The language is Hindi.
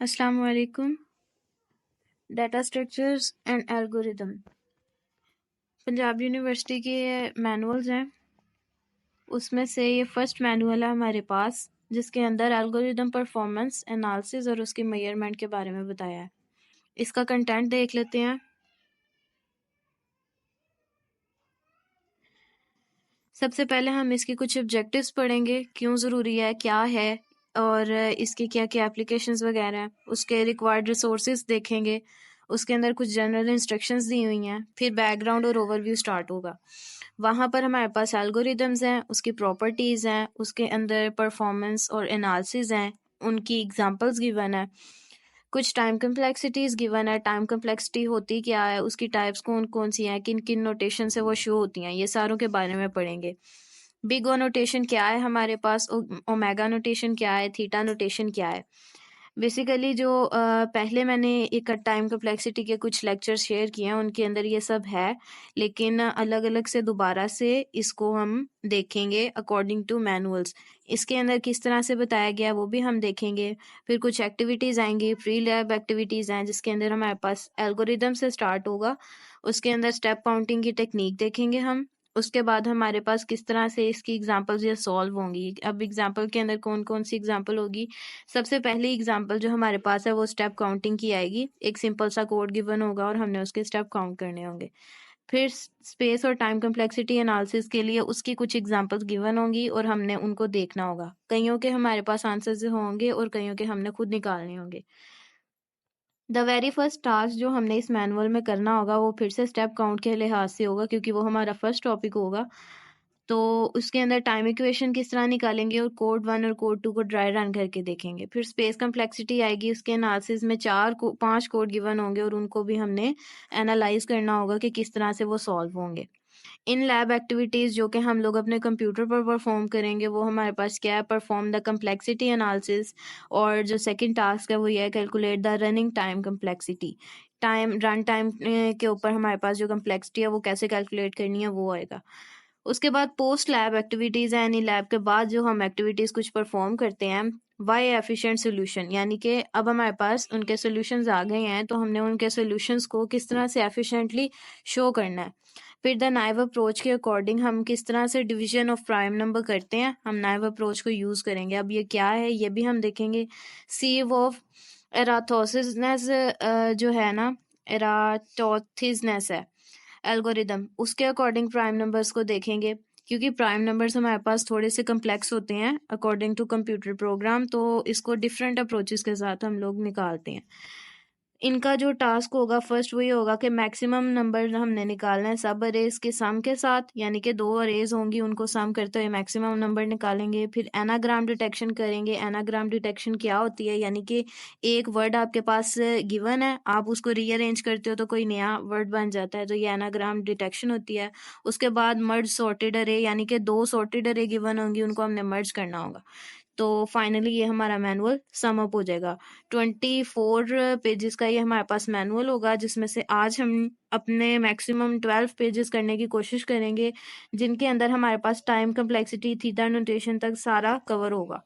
अस्सलाम वालेकुम। Data structures and algorithm Punjab university के मैनुअल्स हैं। उसमें से ये फर्स्ट मैनुअल है हमारे पास, जिसके अंदर एल्गोरिदम परफॉर्मेंस एनालिसिस और उसकी मेजरमेंट के बारे में बताया है। इसका कंटेंट देख लेते हैं। सबसे पहले हम इसके कुछ ऑब्जेक्टिव्स पढ़ेंगे, क्यों ज़रूरी है, क्या है और इसके क्या क्या एप्लीकेशंस वगैरह हैं। उसके रिक्वायर्ड रिसोर्सेज देखेंगे, उसके अंदर कुछ जनरल इंस्ट्रक्शंस दी हुई हैं। फिर बैकग्राउंड और ओवरव्यू स्टार्ट होगा। वहाँ पर हमारे पास एल्गोरिदम्स हैं, उसकी प्रॉपर्टीज़ हैं, उसके अंदर परफॉर्मेंस और एनालिसिस हैं, उनकी एग्जांपल्स गिवन है। कुछ टाइम कम्प्लेक्सिटीज गिवन है। टाइम कम्प्लेक्सिटी होती क्या है, उसकी टाइप्स कौन कौन सी हैं, किन किन नोटेशन से वो शो होती हैं, ये सारों के बारे में पढ़ेंगे। बिग ओ नोटेशन क्या है हमारे पास, ओमेगा नोटेशन क्या है, थीटा नोटेशन क्या है। बेसिकली जो पहले मैंने एक टाइम कम्प्लेक्सिटी के कुछ लेक्चर शेयर किए हैं, उनके अंदर ये सब है, लेकिन अलग अलग से दोबारा से इसको हम देखेंगे अकॉर्डिंग टू मैनुअल्स। इसके अंदर किस तरह से बताया गया वो भी हम देखेंगे। फिर कुछ एक्टिविटीज़ आएंगी, फ्री लैब एक्टिविटीज़ हैं, जिसके अंदर हमारे पास एल्गोरिदम से स्टार्ट होगा। उसके अंदर स्टेप काउंटिंग की टेक्निक देखेंगे हम। उसके बाद हमारे पास किस तरह से इसकी एग्जांपल्स ये सॉल्व होंगी। अब एग्जांपल के अंदर कौन कौन सी एग्जांपल होगी। सबसे पहली एग्जांपल जो हमारे पास है वो स्टेप काउंटिंग की आएगी। एक सिंपल सा कोड गिवन होगा और हमने उसके स्टेप काउंट करने होंगे। फिर स्पेस और टाइम कम्प्लेक्सिटी एनालिसिस के लिए उसकी कुछ एग्जांपल्स गिवन होंगी और हमने उनको देखना होगा। कईयों के हमारे पास आंसर्स होंगे और कईयों के हमने खुद निकालने होंगे। द वेरी फर्स्ट टास्क जो हमने इस मैनुअल में करना होगा वो फिर से स्टेप काउंट के लिहाज से होगा, क्योंकि वो हमारा फर्स्ट टॉपिक होगा। तो उसके अंदर टाइम इक्वेशन किस तरह निकालेंगे और कोड 1 और कोड 2 को ड्राई रन करके देखेंगे। फिर स्पेस कम्प्लेक्सिटी आएगी। उसके एनालिसिस में 5 कोड गिवन होंगे और उनको भी हमने एनालाइज करना होगा कि किस तरह से वो सॉल्व होंगे। इन लैब एक्टिविटीज़ जो कि हम लोग अपने कंप्यूटर पर परफॉर्म करेंगे, वो हमारे पास क्या है, परफॉर्म द कम्प्लेक्सिटी एनालिसिस। और जो सेकंड टास्क है वो ये है, calculate the running time complexity. Run time के ऊपर हमारे पास जो कम्प्लेक्सिटी है वो कैसे कैलकुलेट करनी है वो आएगा। उसके बाद पोस्ट लैब एक्टिविटीज़ है, यानी लैब के बाद जो हम एक्टिविटीज़ कुछ परफॉर्म करते हैं। वाई एफिशिएंट सोल्यूशन, यानी कि अब हमारे पास उनके सोल्यूशंस आ गए हैं, तो हमने उनके सोल्यूशंस को किस तरह से एफिशिएंटली शो करना है। फिर द नाइव अप्रोच के अकॉर्डिंग हम किस तरह से डिवीजन ऑफ प्राइम नंबर करते हैं, हम नाइव अप्रोच को यूज़ करेंगे। अब ये क्या है ये भी हम देखेंगे। सीव ऑफ एराथोसिसनेस जो है ना, एराटोथिसनेस है एल्गोरिदम, उसके अकॉर्डिंग प्राइम नंबर्स को देखेंगे, क्योंकि प्राइम नंबर्स हमारे पास थोड़े से कम्प्लेक्स होते हैं अकॉर्डिंग टू कंप्यूटर प्रोग्राम, तो इसको डिफरेंट अप्रोचेस के साथ हम लोग निकालते हैं। इनका जो टास्क होगा फर्स्ट वही होगा कि मैक्सिमम नंबर हमने निकालना है सब अरेज के सम के साथ, यानी कि 2 अरेज होंगी उनको सम करते हुए मैक्सिमम नंबर निकालेंगे। फिर एनाग्राम डिटेक्शन करेंगे। एनाग्राम डिटेक्शन क्या होती है, यानी कि एक वर्ड आपके पास गिवन है, आप उसको रीअरेंज करते हो तो कोई नया वर्ड बन जाता है, तो ये एनाग्राम डिटेक्शन होती है। उसके बाद मर्ज सॉर्टेड अरे, यानी कि 2 सॉर्टेड अरे गिवन होंगी, उनको हमने मर्ज करना होगा। तो फाइनली ये हमारा मैनुअल सम अप हो जाएगा। 24 पेजेस का ये हमारे पास मैनुअल होगा, जिसमें से आज हम अपने मैक्सिमम 12 पेजेस करने की कोशिश करेंगे, जिनके अंदर हमारे पास टाइम कम्प्लेक्सिटी थीटा नोटेशन तक सारा कवर होगा।